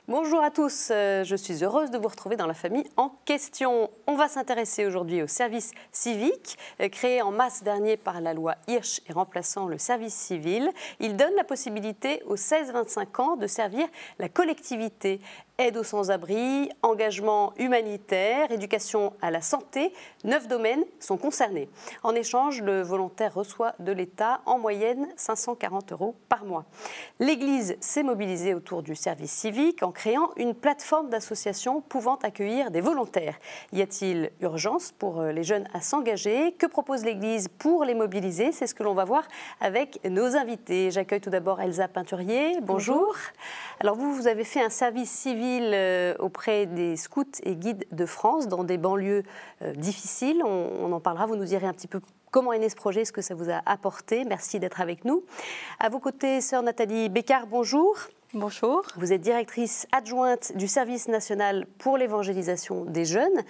Bonjour à tous, je suis heureuse de vous retrouver dans la famille en question. On va s'intéresser aujourd'hui au service civique, créé en mars dernier par la loi Hirsch et remplaçant le service civil. Il donne la possibilité aux 16-25 ans de servir la collectivité. Aide aux sans-abri, engagement humanitaire, éducation à la santé, 9 domaines sont concernés. En échange, le volontaire reçoit de l'État en moyenne 540 € par mois. L'Église s'est mobilisée autour du service civique en créant une plateforme d'associations pouvant accueillir des volontaires. Y a-t-il urgence pour les jeunes à s'engager? Que propose l'Église pour les mobiliser? C'est ce que l'on va voir avec nos invités. J'accueille tout d'abord Elsa Peinturier. Bonjour. Alors vous avez fait un service civil auprès des scouts et guides de France dans des banlieues difficiles. On en parlera, vous nous direz un petit peu comment est né ce projet, ce que ça vous a apporté. Merci d'être avec nous. À vos côtés, sœur Nathalie Bécard, bonjour. Bonjour. Vous êtes directrice adjointe du service national pour l'évangélisation des jeunes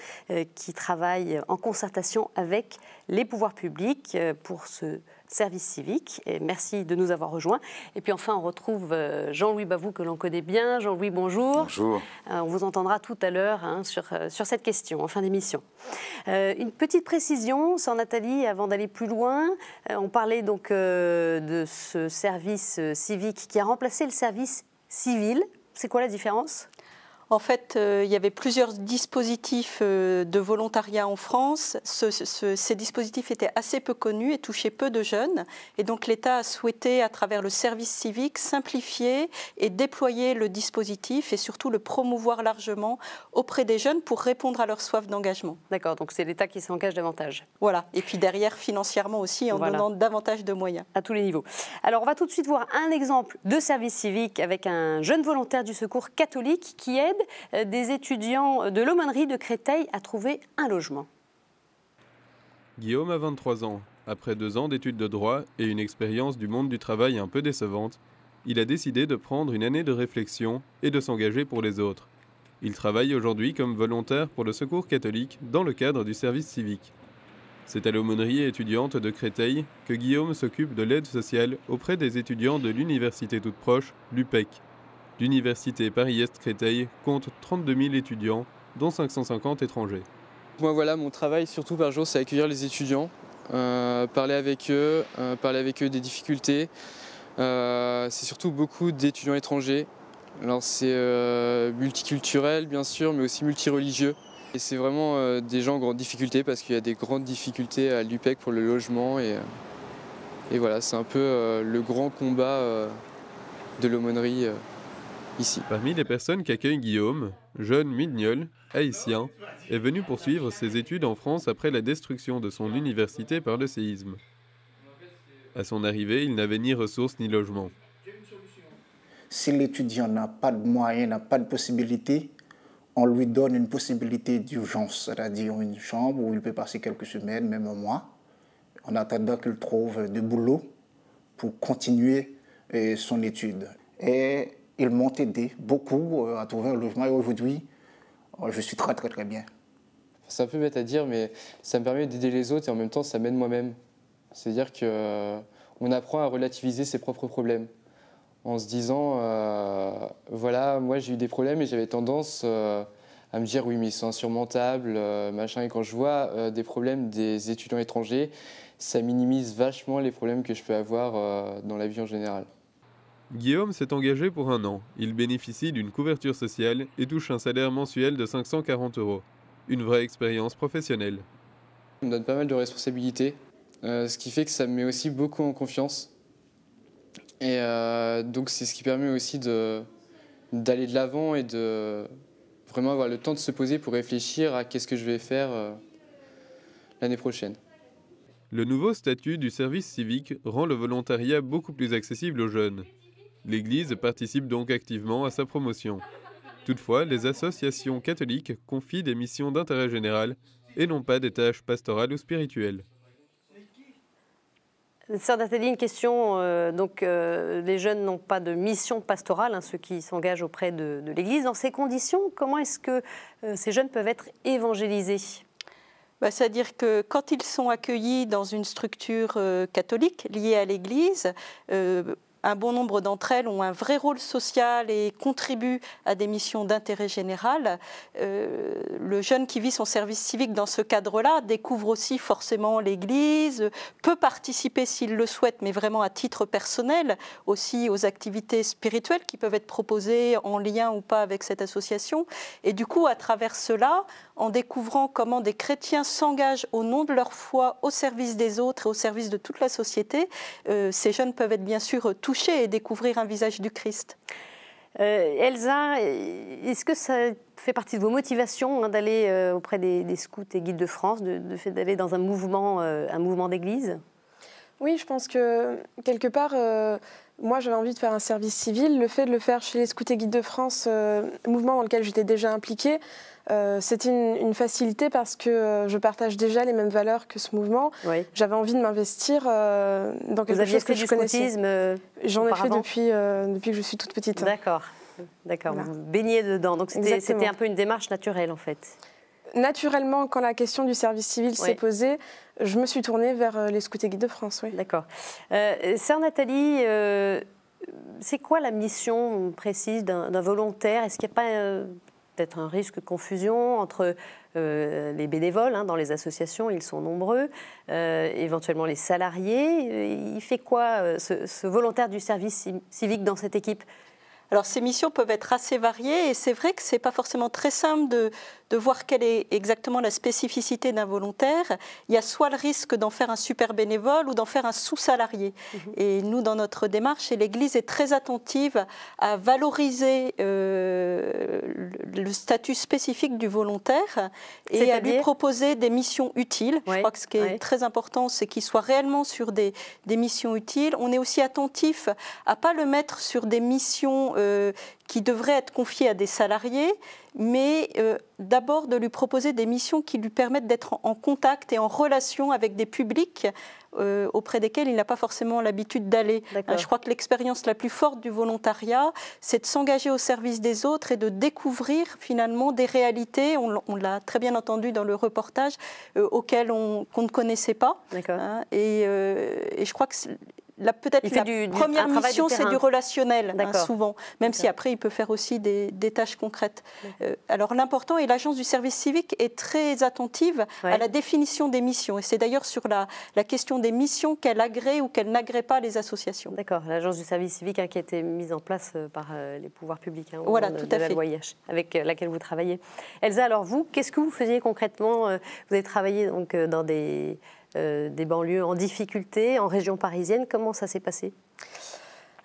qui travaille en concertation avec les pouvoirs publics pour ce service civique. Et merci de nous avoir rejoints. Et puis enfin, on retrouve Jean-Louis Bavoux que l'on connaît bien. Jean-Louis, bonjour. Bonjour. On vous entendra tout à l'heure sur cette question en fin d'émission. Une petite précision, sœur Nathalie, avant d'aller plus loin. On parlait donc de ce service civique qui a remplacé le service civil. C'est quoi la différence ? En fait, il y avait plusieurs dispositifs de volontariat en France. Ces dispositifs étaient assez peu connus et touchaient peu de jeunes. Et donc l'État a souhaité, à travers le service civique, simplifier et déployer le dispositif et surtout le promouvoir largement auprès des jeunes pour répondre à leur soif d'engagement. D'accord, donc c'est l'État qui s'engage davantage. Voilà, et puis derrière, financièrement aussi, en donnant davantage de moyens. À tous les niveaux. Alors on va tout de suite voir un exemple de service civique avec un jeune volontaire du Secours catholique qui aide des étudiants de l'aumônerie de Créteil à trouver un logement. Guillaume a 23 ans. Après 2 ans d'études de droit et une expérience du monde du travail un peu décevante, il a décidé de prendre une année de réflexion et de s'engager pour les autres. Il travaille aujourd'hui comme volontaire pour le Secours catholique dans le cadre du service civique. C'est à l'aumônerie étudiante de Créteil que Guillaume s'occupe de l'aide sociale auprès des étudiants de l'université toute proche, l'UPEC. L'université Paris-Est Créteil compte 32 000 étudiants, dont 550 étrangers. Moi voilà, mon travail surtout par jour, c'est accueillir les étudiants, parler avec eux des difficultés. C'est surtout beaucoup d'étudiants étrangers. Alors c'est multiculturel bien sûr, mais aussi multireligieux. Et c'est vraiment des gens en grande difficulté parce qu'il y a des grandes difficultés à l'UPEC pour le logement. Et voilà, c'est un peu le grand combat de l'aumônerie. Ici. Parmi les personnes qu'accueille Guillaume, jeune mignol, haïtien, est venu poursuivre ses études en France après la destruction de son université par le séisme. À son arrivée, il n'avait ni ressources ni logement. Si l'étudiant n'a pas de moyens, n'a pas de possibilité, on lui donne une possibilité d'urgence, c'est-à-dire une chambre où il peut passer quelques semaines, même un mois, en attendant qu'il trouve du boulot pour continuer son étude. Et ils m'ont aidé beaucoup à trouver un logement et aujourd'hui, je suis très bien. C'est un peu bête à dire, mais ça me permet d'aider les autres et en même temps, ça m'aide moi-même. C'est-à-dire qu'on apprend à relativiser ses propres problèmes en se disant, voilà, moi j'ai eu des problèmes et j'avais tendance à me dire, oui, mais ils sont insurmontables, machin. Et quand je vois des problèmes des étudiants étrangers, ça minimise vachement les problèmes que je peux avoir dans la vie en général. Guillaume s'est engagé pour 1 an. Il bénéficie d'une couverture sociale et touche un salaire mensuel de 540 €. Une vraie expérience professionnelle. Ça me donne pas mal de responsabilités, ce qui fait que ça me met aussi beaucoup en confiance. Et donc c'est ce qui permet aussi d'aller de l'avant et de vraiment avoir le temps de se poser pour réfléchir à qu'est-ce que je vais faire l'année prochaine. Le nouveau statut du service civique rend le volontariat beaucoup plus accessible aux jeunes. L'Église participe donc activement à sa promotion. Toutefois, les associations catholiques confient des missions d'intérêt général et non pas des tâches pastorales ou spirituelles. Sœur Nathalie, une question. Les jeunes n'ont pas de mission pastorale, ceux qui s'engagent auprès de l'Église. Dans ces conditions, comment est-ce que ces jeunes peuvent être évangélisés ? C'est-à-dire que quand ils sont accueillis dans une structure catholique liée à l'Église, un bon nombre d'entre elles ont un vrai rôle social et contribuent à des missions d'intérêt général. Le jeune qui vit son service civique dans ce cadre-là découvre aussi forcément l'Église, peut participer s'il le souhaite, mais vraiment à titre personnel, aussi aux activités spirituelles qui peuvent être proposées en lien ou pas avec cette association. Et du coup, à travers cela, en découvrant comment des chrétiens s'engagent au nom de leur foi au service des autres et au service de toute la société, ces jeunes peuvent être bien sûr toucher et découvrir un visage du Christ. Elsa, est-ce que ça fait partie de vos motivations d'aller auprès des scouts et guides de France, d'aller dans un mouvement d'église? Oui, je pense que quelque part, moi j'avais envie de faire un service civil. Le fait de le faire chez les scouts et guides de France, mouvement dans lequel j'étais déjà impliquée, c'était une facilité parce que je partage déjà les mêmes valeurs que ce mouvement. Oui. J'avais envie de m'investir dans quelque chose que je connaissais. J'en ai fait depuis que je suis toute petite. D'accord, voilà. Vous baignez dedans. Donc c'était un peu une démarche naturelle en fait. Naturellement, quand la question du service civil s'est posée, je me suis tournée vers les scouts et guides de France. Oui. D'accord. Sœur Nathalie, c'est quoi la mission précise d'un volontaire? Est-ce qu'il n'y a pas peut-être un risque de confusion entre les bénévoles dans les associations, ils sont nombreux, éventuellement les salariés? Il fait quoi ce volontaire du service civique dans cette équipe? Alors ces missions peuvent être assez variées et c'est vrai que ce n'est pas forcément très simple de voir quelle est exactement la spécificité d'un volontaire. Il y a soit le risque d'en faire un super bénévole ou d'en faire un sous-salarié. Et nous, dans notre démarche, l'Église est très attentive à valoriser le statut spécifique du volontaire et à lui proposer des missions utiles. Je crois que ce qui est très important, c'est qu'il soit réellement sur des missions utiles. On est aussi attentif à ne pas le mettre sur des missions qui devraient être confiées à des salariés, mais d'abord de lui proposer des missions qui lui permettent d'être en contact et en relation avec des publics auprès desquels il n'a pas forcément l'habitude d'aller. Je crois que l'expérience la plus forte du volontariat, c'est de s'engager au service des autres et de découvrir finalement des réalités, on l'a très bien entendu dans le reportage, auxquelles qu'on ne connaissait pas. Et je crois que peut-être la première mission, c'est du relationnel, souvent, même si après, il peut faire aussi des tâches concrètes. Alors l'important, et l'Agence du service civique est très attentive à la définition des missions. Et c'est d'ailleurs sur la question des missions qu'elle agrée ou qu'elle n'agrée pas les associations. D'accord, l'Agence du service civique qui a été mise en place par les pouvoirs publics, voilà, tout à fait. La loi IH, avec laquelle vous travaillez. Elsa, alors vous, qu'est-ce que vous faisiez concrètement? Vous avez travaillé donc, dans des banlieues en difficulté, en région parisienne. Comment ça s'est passé?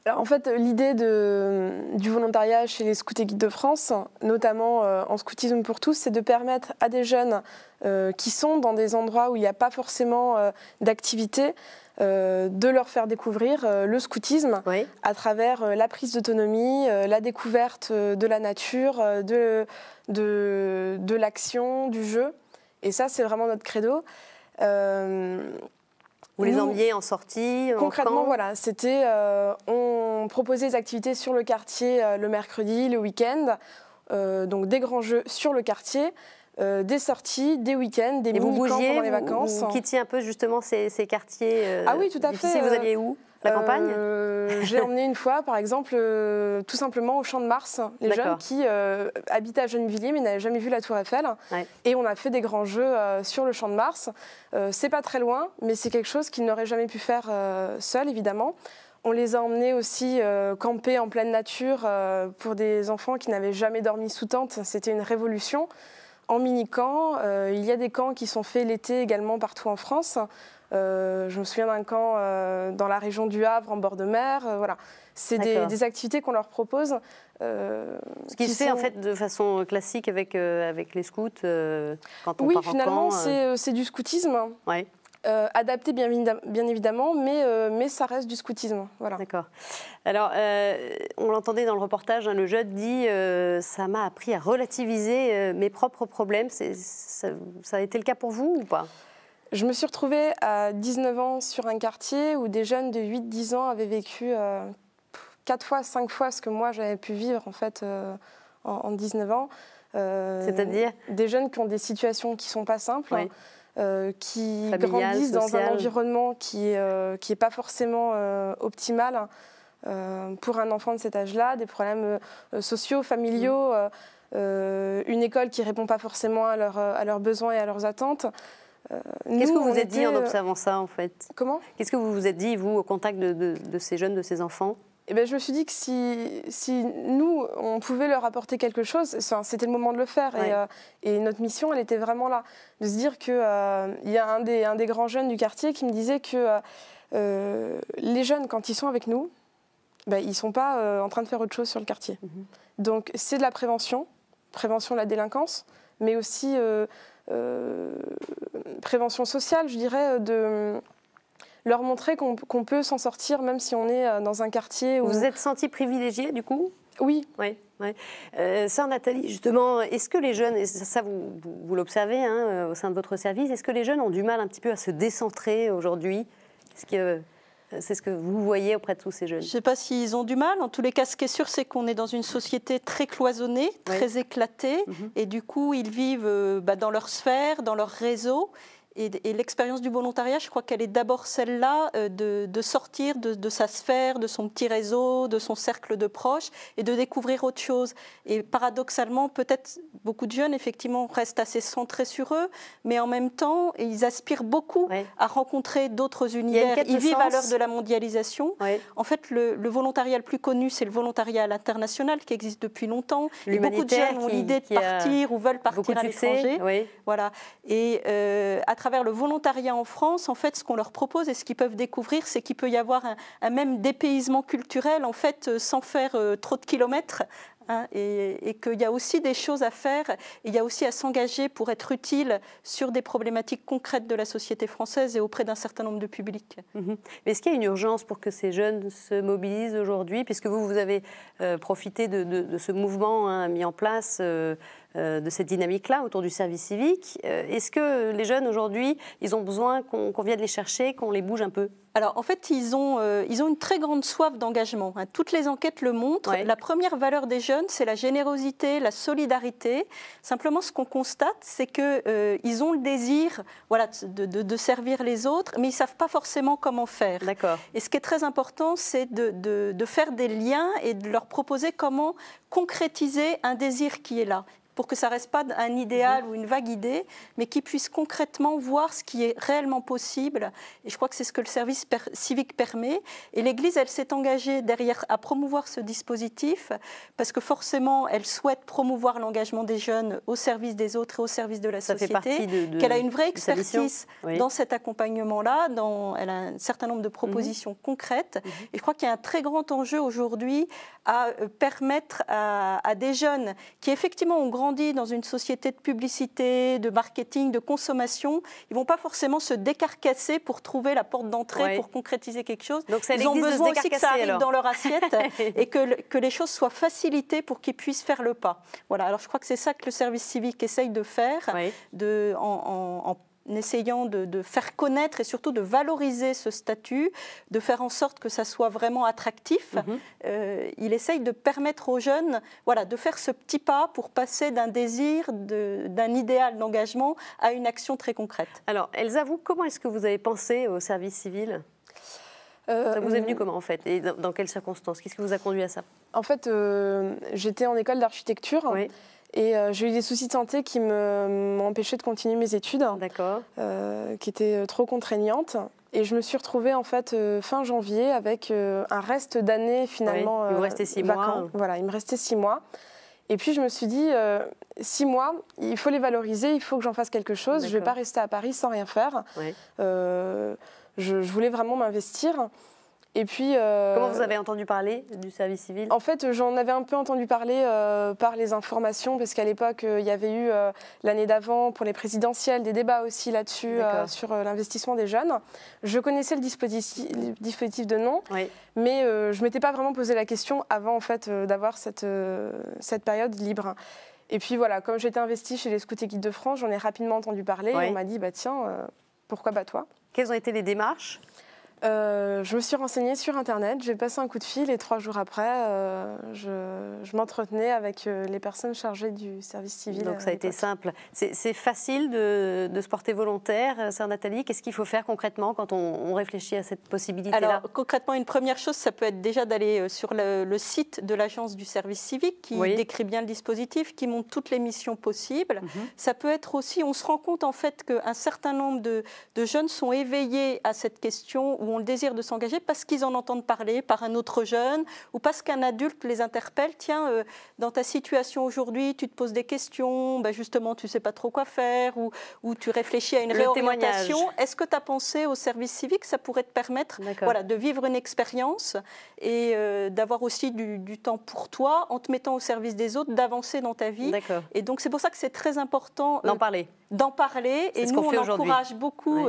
Alors, en fait, l'idée du volontariat chez les scouts et guides de France, notamment en scoutisme pour tous, c'est de permettre à des jeunes qui sont dans des endroits où il n'y a pas forcément d'activité, de leur faire découvrir le scoutisme à travers la prise d'autonomie, la découverte de la nature, de l'action, du jeu. Et ça, c'est vraiment notre credo. Vous les emmeniez en sortie? Concrètement, voilà, c'était on proposait des activités sur le quartier le mercredi, le week-end, donc des grands jeux sur le quartier, des sorties, des week-ends, des mini-camps pendant les vacances. Vous quittiez un peu justement ces quartiers ah oui, tout à fait. Vous alliez où? La campagne? J'ai emmené une fois, par exemple, tout simplement au Champ de Mars, les jeunes qui habitaient à Gennevilliers mais n'avaient jamais vu la Tour Eiffel. Et on a fait des grands jeux sur le Champ de Mars. C'est pas très loin, mais c'est quelque chose qu'ils n'auraient jamais pu faire seuls, évidemment. On les a emmenés aussi camper en pleine nature pour des enfants qui n'avaient jamais dormi sous tente. C'était une révolution. En mini-camp, il y a des camps qui sont faits l'été également partout en France. Je me souviens d'un camp dans la région du Havre, en bord de mer. Voilà. C'est des activités qu'on leur propose. Ce qui se fait en fait de façon classique avec les scouts quand on part en camp. Oui, finalement, c'est du scoutisme. Adapté bien évidemment, mais ça reste du scoutisme. Voilà. D'accord. Alors, on l'entendait dans le reportage, le jeune dit ça m'a appris à relativiser mes propres problèmes. Ça a été le cas pour vous ou pas? Je me suis retrouvée à 19 ans sur un quartier où des jeunes de 8-10 ans avaient vécu 4 fois, 5 fois ce que moi j'avais pu vivre en fait en 19 ans. C'est-à-dire? Des jeunes qui ont des situations qui ne sont pas simples. Qui grandissent dans un environnement qui est pas forcément optimal. pour un enfant de cet âge-là, des problèmes sociaux, familiaux, une école qui ne répond pas forcément à leurs besoins et à leurs attentes. Qu'est-ce que vous vous êtes dit en observant ça, en fait? Comment? Qu'est-ce que vous vous êtes dit, vous, au contact de ces jeunes, de ces enfants? Eh bien, je me suis dit que si nous, on pouvait leur apporter quelque chose, c'était le moment de le faire. Ouais. Et notre mission, elle était vraiment là. De se dire qu'il y a un des grands jeunes du quartier qui me disait que les jeunes, quand ils sont avec nous, ils ne sont pas en train de faire autre chose sur le quartier. Donc, c'est de la prévention de la délinquance, mais aussi prévention sociale, je dirais, de leur montrer qu'on peut s'en sortir même si on est dans un quartier où... Vous vous êtes senti privilégié, du coup? Oui. Oui. Ça, Nathalie, justement, est-ce que les jeunes, et ça vous l'observez au sein de votre service, est-ce que les jeunes ont du mal un petit peu à se décentrer aujourd'hui? C'est ce que vous voyez auprès de tous ces jeunes? Je ne sais pas s'ils ont du mal. En tous les cas, ce qui est sûr, c'est qu'on est dans une société très cloisonnée, très éclatée. Et du coup, ils vivent dans leur sphère, dans leur réseau. Et l'expérience du volontariat, je crois qu'elle est d'abord celle-là, de sortir de sa sphère, de son petit réseau, de son cercle de proches, et de découvrir autre chose. Et paradoxalement, peut-être beaucoup de jeunes, effectivement, restent assez centrés sur eux, mais en même temps, ils aspirent beaucoup à rencontrer d'autres univers. Ils vivent à l'heure de la mondialisation. En fait, le volontariat le plus connu, c'est le volontariat à l'international, qui existe depuis longtemps. Et beaucoup de jeunes ont l'idée de partir ou veulent partir à l'étranger. Voilà. Et à travers le volontariat en France, en fait, ce qu'on leur propose et ce qu'ils peuvent découvrir, c'est qu'il peut y avoir un même dépaysement culturel, en fait, sans faire trop de kilomètres. Et qu'il y a aussi des choses à faire, et il y a aussi à s'engager pour être utile sur des problématiques concrètes de la société française et auprès d'un certain nombre de publics. Mais est-ce qu'il y a une urgence pour que ces jeunes se mobilisent aujourd'hui, puisque vous avez profité de ce mouvement mis en place, de cette dynamique-là autour du service civique? Est-ce que les jeunes aujourd'hui, ils ont besoin qu'on vienne les chercher, qu'on les bouge un peu? Alors, en fait, ils ont une très grande soif d'engagement. Toutes les enquêtes le montrent. La première valeur des jeunes, c'est la générosité, la solidarité. Simplement, ce qu'on constate, c'est qu'ils ont le désir de servir les autres, mais ils ne savent pas forcément comment faire. D'accord. Et ce qui est très important, c'est de faire des liens et de leur proposer comment concrétiser un désir qui est là, pour que ça ne reste pas un idéal ou une vague idée, mais qu'ils puissent concrètement voir ce qui est réellement possible. Et je crois que c'est ce que le service civique permet. Et l'Église, elle s'est engagée derrière à promouvoir ce dispositif, parce que forcément, elle souhaite promouvoir l'engagement des jeunes au service des autres et au service de la société. Ça fait partie qu'elle a une vraie expertise dans cet accompagnement-là. Elle a un certain nombre de propositions concrètes. Et je crois qu'il y a un très grand enjeu aujourd'hui à permettre à des jeunes qui effectivement ont grandi dans une société de publicité, de marketing, de consommation, ils ne vont pas forcément se décarcasser pour trouver la porte d'entrée, pour concrétiser quelque chose. Donc ils ont besoin aussi que ça arrive dans leur assiette et que les choses soient facilitées pour qu'ils puissent faire le pas. Voilà. Alors je crois que c'est ça que le service civique essaye de faire, en essayant de faire connaître et surtout de valoriser ce statut, de faire en sorte que ça soit vraiment attractif. Il essaye de permettre aux jeunes de faire ce petit pas pour passer d'un désir, d'un idéal d'engagement à une action très concrète. Alors, Elsa, vous, comment est-ce que vous avez pensé au service civil ? Ça vous est venu comment, en fait? Et dans quelles circonstances? Qu'est-ce qui vous a conduit à ça? En fait, j'étais en école d'architecture. Et j'ai eu des soucis de santé qui m'ont empêché de continuer mes études, qui étaient trop contraignantes. Et je me suis retrouvée en fait fin janvier avec un reste d'année finalement. Il vous restait 6 mois. Voilà, il me restait 6 mois. Et puis je me suis dit, 6 mois, il faut les valoriser, il faut que j'en fasse quelque chose. Je ne vais pas rester à Paris sans rien faire. Je voulais vraiment m'investir. Et puis, comment vous avez entendu parler du service civil? En fait, j'en avais un peu entendu parler par les informations, parce qu'à l'époque, il y avait eu l'année d'avant, pour les présidentielles, des débats aussi là-dessus, sur l'investissement des jeunes. Je connaissais le dispositif de nom, mais je ne m'étais pas vraiment posé la question avant en fait, d'avoir cette période libre. Et puis voilà, comme j'étais investie chez les Scouts et Guides de France, j'en ai rapidement entendu parler. Et on m'a dit, tiens, pourquoi pas toi? Quelles ont été les démarches? Je me suis renseignée sur Internet, j'ai passé un coup de fil et 3 jours après, je m'entretenais avec les personnes chargées du service civil. Donc ça a été simple. C'est facile de se porter volontaire, sœur Nathalie. Qu'est-ce qu'il faut faire concrètement quand on réfléchit à cette possibilité-là? Alors concrètement, une première chose, ça peut être déjà d'aller sur le site de l'agence du service civique qui décrit bien le dispositif, qui montre toutes les missions possibles. Ça peut être aussi, on se rend compte en fait qu'un certain nombre de jeunes sont éveillés à cette question où ont le désir de s'engager parce qu'ils en entendent parler par un autre jeune ou parce qu'un adulte les interpelle. Tiens, dans ta situation aujourd'hui, tu te poses des questions, ben justement, tu ne sais pas trop quoi faire ou tu réfléchis à une réorientation. Est-ce que tu as pensé au service civique? Ça pourrait te permettre de vivre une expérience et d'avoir aussi du temps pour toi en te mettant au service des autres, d'avancer dans ta vie. Et donc, c'est pour ça que c'est très important d'en parler. Et nous, on encourage beaucoup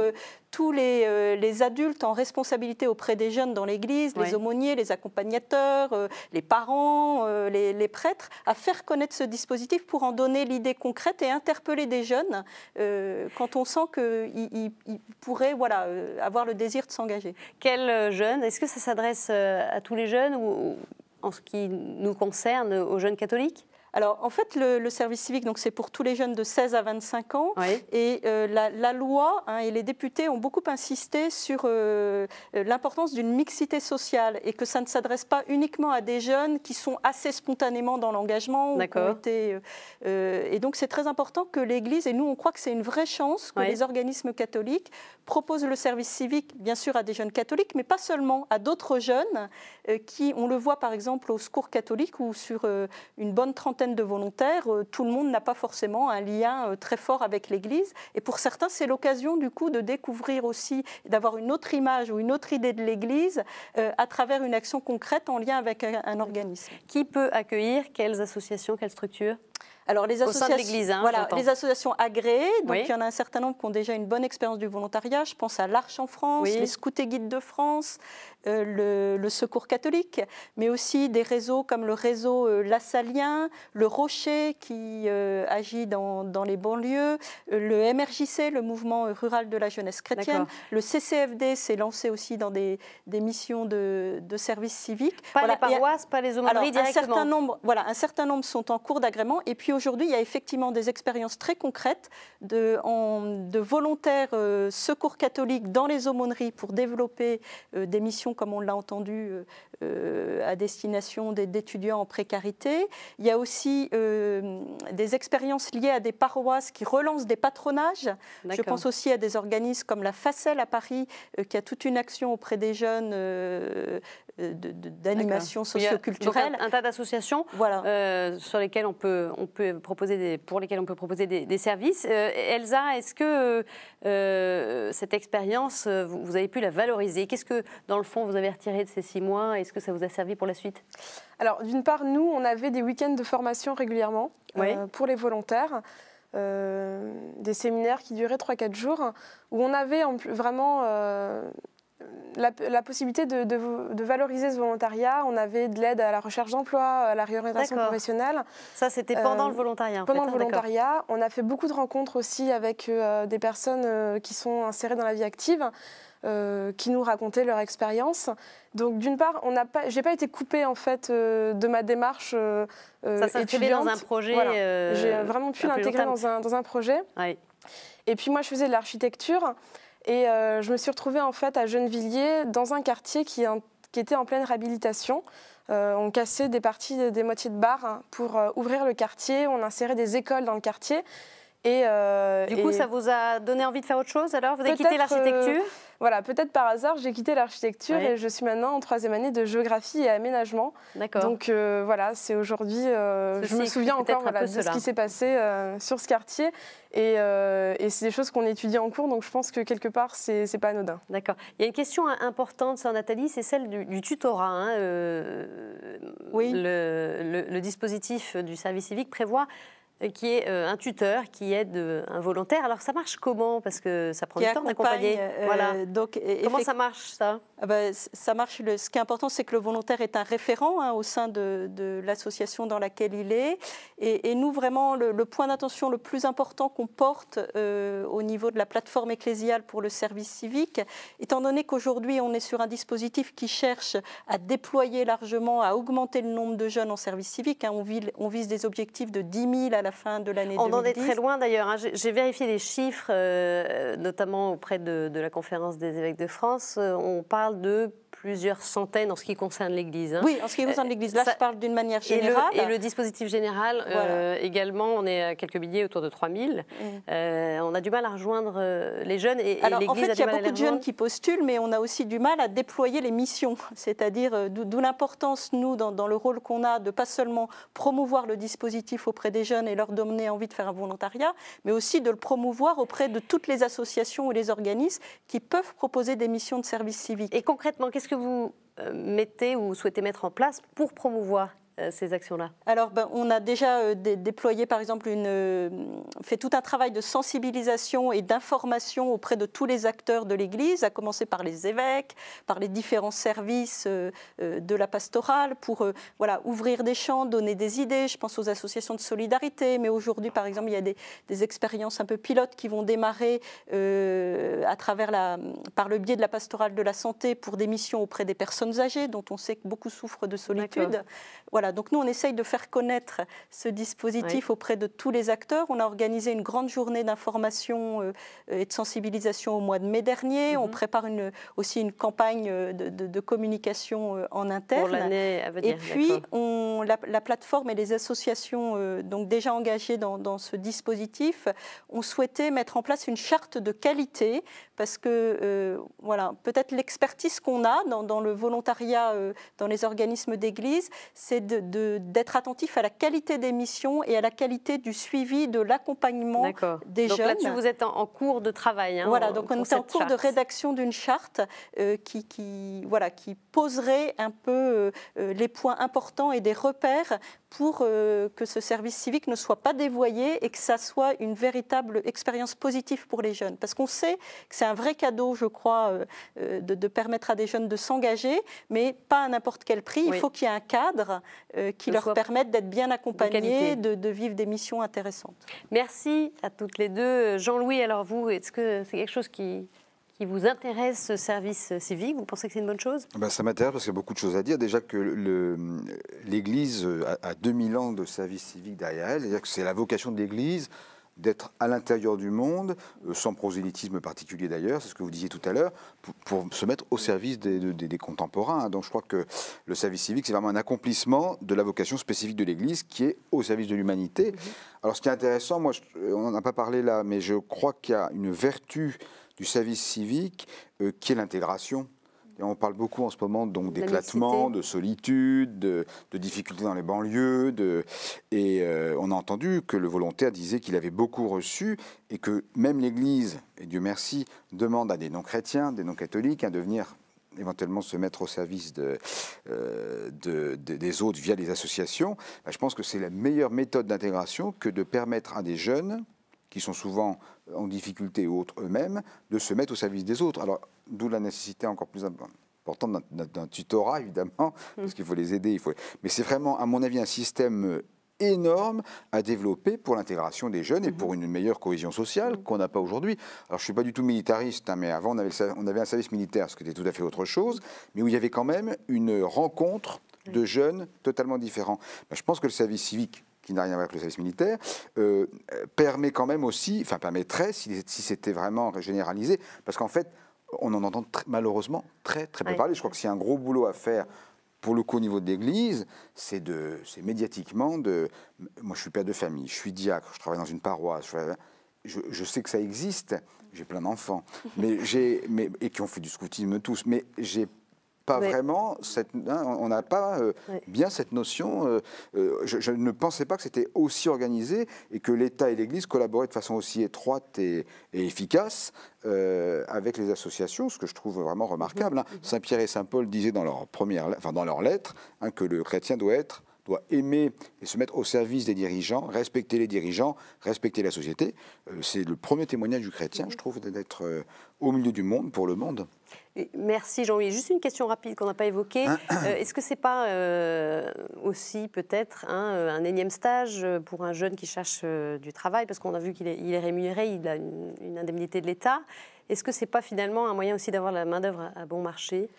tous les adultes en responsabilité auprès des jeunes dans l'Église, les aumôniers, les accompagnateurs, les parents, les prêtres, à faire connaître ce dispositif pour en donner l'idée concrète et interpeller des jeunes quand on sent qu'ils pourraient avoir le désir de s'engager. Quels jeunes? Est-ce que ça s'adresse à tous les jeunes ou en ce qui nous concerne aux jeunes catholiques? Alors, en fait, le service civique, c'est pour tous les jeunes de 16 à 25 ans. Et la loi et les députés ont beaucoup insisté sur l'importance d'une mixité sociale et que ça ne s'adresse pas uniquement à des jeunes qui sont assez spontanément dans l'engagement. Et donc, c'est très important que l'Église, et nous, on croit que c'est une vraie chance que les organismes catholiques proposent le service civique, bien sûr, à des jeunes catholiques, mais pas seulement, à d'autres jeunes qui, on le voit par exemple au Secours catholique ou sur une bonne trentaine de volontaires, tout le monde n'a pas forcément un lien très fort avec l'Église. Et pour certains, c'est l'occasion du coup de découvrir aussi, d'avoir une autre image ou une autre idée de l'Église à travers une action concrète en lien avec un organisme. Qui peut accueillir? Quelles associations, quelles structures? Alors, les associations, au sein de l'Église, les associations agréées, donc il y en a un certain nombre qui ont déjà une bonne expérience du volontariat. Je pense à l'Arche en France, les Scouts et Guides de France, le Secours catholique, mais aussi des réseaux comme le réseau Lassalien, le Rocher qui agit dans les banlieues, le MRJC, le mouvement rural de la jeunesse chrétienne, le CCFD s'est lancé aussi dans des missions de service civique. Pas les paroisses, pas les aumôneries directement. Un certain nombre sont en cours d'agrément. Et puis aujourd'hui, il y a effectivement des expériences très concrètes de volontaires secours catholiques dans les aumôneries pour développer des missions, comme on l'a entendu, à destination d'étudiants en précarité. Il y a aussi des expériences liées à des paroisses qui relancent des patronages. Je pense aussi à des organismes comme la Facelle à Paris, qui a toute une action auprès des jeunes d'animation socioculturelle. Un tas d'associations sur lesquelles pour lesquelles on peut proposer des services. Elsa, est-ce que cette expérience, vous avez pu la valoriser? Qu'est-ce que, dans le fond, vous avez retiré de ces 6 mois? Est-ce que ça vous a servi pour la suite? Alors, d'une part, nous, on avait des week-ends de formation régulièrement pour les volontaires. Des séminaires qui duraient 3-4 jours, où on avait vraiment la possibilité de valoriser ce volontariat. On avait de l'aide à la recherche d'emploi, à la réorientation professionnelle. Ça, c'était pendant le volontariat. Pendant le volontariat. On a fait beaucoup de rencontres aussi avec des personnes qui sont insérées dans la vie active, qui nous racontaient leur expérience. Donc, d'une part, j'ai pas été coupée en fait de ma démarche ça étudiante. Dans un projet. J'ai vraiment pu l'intégrer dans un projet. Et puis moi, je faisais de l'architecture. Et je me suis retrouvée en fait à Gennevilliers, dans un quartier qui était en pleine réhabilitation. On cassait des parties des moitiés de bar pour ouvrir le quartier. On insérait des écoles dans le quartier. Du coup, ça vous a donné envie de faire autre chose alors? Vous avez quitté l'architecture? Voilà, peut-être par hasard, j'ai quitté l'architecture et je suis maintenant en 3e année de géographie et aménagement. Donc voilà, c'est aujourd'hui, je me souviens encore de ce qui s'est passé sur ce quartier. Et c'est des choses qu'on étudie en cours, donc je pense que quelque part, c'est pas anodin. D'accord. Il y a une question importante, sœur Nathalie, c'est celle du tutorat. Le dispositif du service civique prévoit qui est un tuteur, qui aide un volontaire. Alors ça marche comment? Parce que ça prend du temps d'accompagner. Voilà. Donc, comment ça marche ça? Ça marche. Ce qui est important, c'est que le volontaire est un référent au sein de l'association dans laquelle il est. Et nous, vraiment, le point d'attention le plus important qu'on porte au niveau de la plateforme ecclésiale pour le service civique, étant donné qu'aujourd'hui, on est sur un dispositif qui cherche à déployer largement, à augmenter le nombre de jeunes en service civique. On vise des objectifs de 10 000 à la fin de l'année 2010. On en est très loin d'ailleurs. J'ai vérifié les chiffres, notamment auprès de la conférence des évêques de France. On parle de plusieurs centaines en ce qui concerne l'Église. Oui, en ce qui concerne l'Église. Là, je parle d'une manière générale. Et le dispositif général, également, on est à quelques milliers, autour de 3 000. On a du mal à rejoindre les jeunes. Alors, en fait, il y a beaucoup de jeunes qui postulent, mais on a aussi du mal à déployer les missions. C'est-à-dire, d'où l'importance, nous, dans le rôle qu'on a, de pas seulement promouvoir le dispositif auprès des jeunes et leur donner envie de faire un volontariat, mais aussi de le promouvoir auprès de toutes les associations ou les organismes qui peuvent proposer des missions de service civique. Et concrètement, qu'est-ce que vous mettez ou souhaitez mettre en place pour promouvoir ces actions-là? Alors, on a déjà déployé, par exemple, fait tout un travail de sensibilisation et d'information auprès de tous les acteurs de l'Église, à commencer par les évêques, par les différents services de la pastorale, pour ouvrir des champs, donner des idées. Je pense aux associations de solidarité, mais aujourd'hui, par exemple, il y a des expériences un peu pilotes qui vont démarrer par le biais de la pastorale de la santé pour des missions auprès des personnes âgées, dont on sait que beaucoup souffrent de solitude. Voilà, donc nous, on essaye de faire connaître ce dispositif auprès de tous les acteurs. On a organisé une grande journée d'information et de sensibilisation au mois de mai dernier. On prépare aussi une campagne de communication en interne. Pour l'année à venir. Et puis, la plateforme et les associations donc déjà engagées dans ce dispositif ont souhaité mettre en place une charte de qualité parce que, peut-être l'expertise qu'on a dans le volontariat, dans les organismes d'église, c'est d'être attentif à la qualité des missions et à la qualité du suivi, de l'accompagnement des jeunes. Donc là-dessus, vous êtes en cours de travail. Voilà, donc on est en cours de rédaction d'une charte qui poserait un peu les points importants et des repères pour que ce service civique ne soit pas dévoyé et que ça soit une véritable expérience positive pour les jeunes. Parce qu'on sait que c'est un vrai cadeau, je crois, de permettre à des jeunes de s'engager, mais pas à n'importe quel prix. Il faut qu'il y ait un cadre qui leur permette d'être bien accompagnés, de vivre des missions intéressantes. Merci à toutes les deux. Jean-Louis, alors vous, est-ce que c'est quelque chose qui vous intéresse, ce service civique? Vous pensez que c'est une bonne chose? Ça m'intéresse parce qu'il y a beaucoup de choses à dire. Déjà que l'Église a 2000 ans de service civique derrière elle. C'est-à-dire que c'est la vocation de l'Église d'être à l'intérieur du monde, sans prosélytisme particulier d'ailleurs, c'est ce que vous disiez tout à l'heure, pour se mettre au service des contemporains. Donc je crois que le service civique, c'est vraiment un accomplissement de la vocation spécifique de l'Église qui est au service de l'humanité. Alors ce qui est intéressant, on n'en a pas parlé là, mais je crois qu'il y a une vertu du service civique qui est l'intégration. Et on parle beaucoup en ce moment donc d'éclatement, de solitude, de difficultés dans les banlieues. On a entendu que le volontaire disait qu'il avait beaucoup reçu et que même l'Église, et Dieu merci, demande à des non-chrétiens, des non-catholiques de venir éventuellement se mettre au service des autres via les associations. Je pense que c'est la meilleure méthode d'intégration que de permettre à des jeunes qui sont souvent en difficulté ou autres eux-mêmes, de se mettre au service des autres. Alors, d'où la nécessité encore plus importante d'un tutorat, évidemment, parce qu'il faut les aider. Mais c'est vraiment, à mon avis, un système énorme à développer pour l'intégration des jeunes et pour une meilleure cohésion sociale qu'on n'a pas aujourd'hui. Alors, je ne suis pas du tout militariste, mais avant, on avait un service militaire, ce qui était tout à fait autre chose, mais où il y avait quand même une rencontre de jeunes totalement différents. Je pense que le service civique, qui n'a rien à voir avec le service militaire, permet quand même aussi, permettrait, si c'était vraiment généralisé, parce qu'en fait, on en entend malheureusement très peu parler. Je crois que s'il y a un gros boulot à faire, pour le coup, au niveau de l'Église, c'est médiatiquement moi, je suis père de famille, je suis diacre, je travaille dans une paroisse, je sais que ça existe, j'ai plein d'enfants, et qui ont fait du scoutisme tous, mais j'ai pas vraiment, on n'a pas bien cette notion. Je ne pensais pas que c'était aussi organisé et que l'État et l'Église collaboraient de façon aussi étroite et efficace avec les associations, ce que je trouve vraiment remarquable. Saint Pierre et Saint Paul disaient dans leur lettre que le chrétien doit être doit aimer et se mettre au service des dirigeants, respecter les dirigeants, respecter la société. C'est le premier témoignage du chrétien, je trouve, d'être au milieu du monde, pour le monde. Merci Jean-Louis. Juste une question rapide qu'on n'a pas évoquée. Est-ce que ce n'est pas aussi peut-être un énième stage pour un jeune qui cherche du travail, parce qu'on a vu qu'il est rémunéré, il a une indemnité de l'État. Est-ce que ce n'est pas finalement un moyen aussi d'avoir la main-d'œuvre à bon marché ?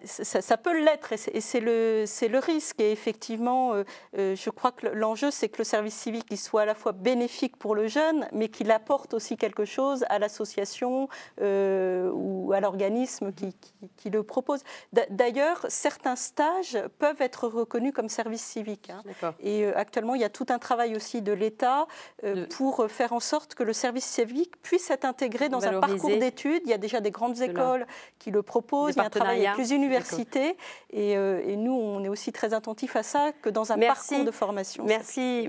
Ça peut l'être, et c'est le risque. Et effectivement, je crois que l'enjeu, c'est que le service civique il soit à la fois bénéfique pour le jeune, mais qu'il apporte aussi quelque chose à l'association ou à l'organisme qui le propose. D'ailleurs, certains stages peuvent être reconnus comme service civique. Et actuellement, il y a tout un travail aussi de l'État pour faire en sorte que le service civique puisse être intégré dans un parcours d'études. Il y a déjà des grandes écoles qui le proposent. Il y a un travail avec les universités, et nous, on est aussi très attentifs à ça, que dans un parcours de formation. Merci.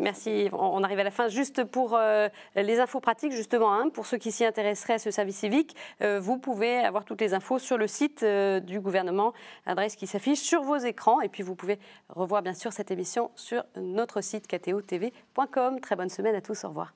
On arrive à la fin. Juste pour les infos pratiques, justement, pour ceux qui s'y intéresseraient à ce service civique, vous pouvez avoir toutes les infos sur le site du gouvernement, adresse qui s'affiche sur vos écrans, et puis vous pouvez revoir bien sûr cette émission sur notre site kto-tv.com. Très bonne semaine à tous, au revoir.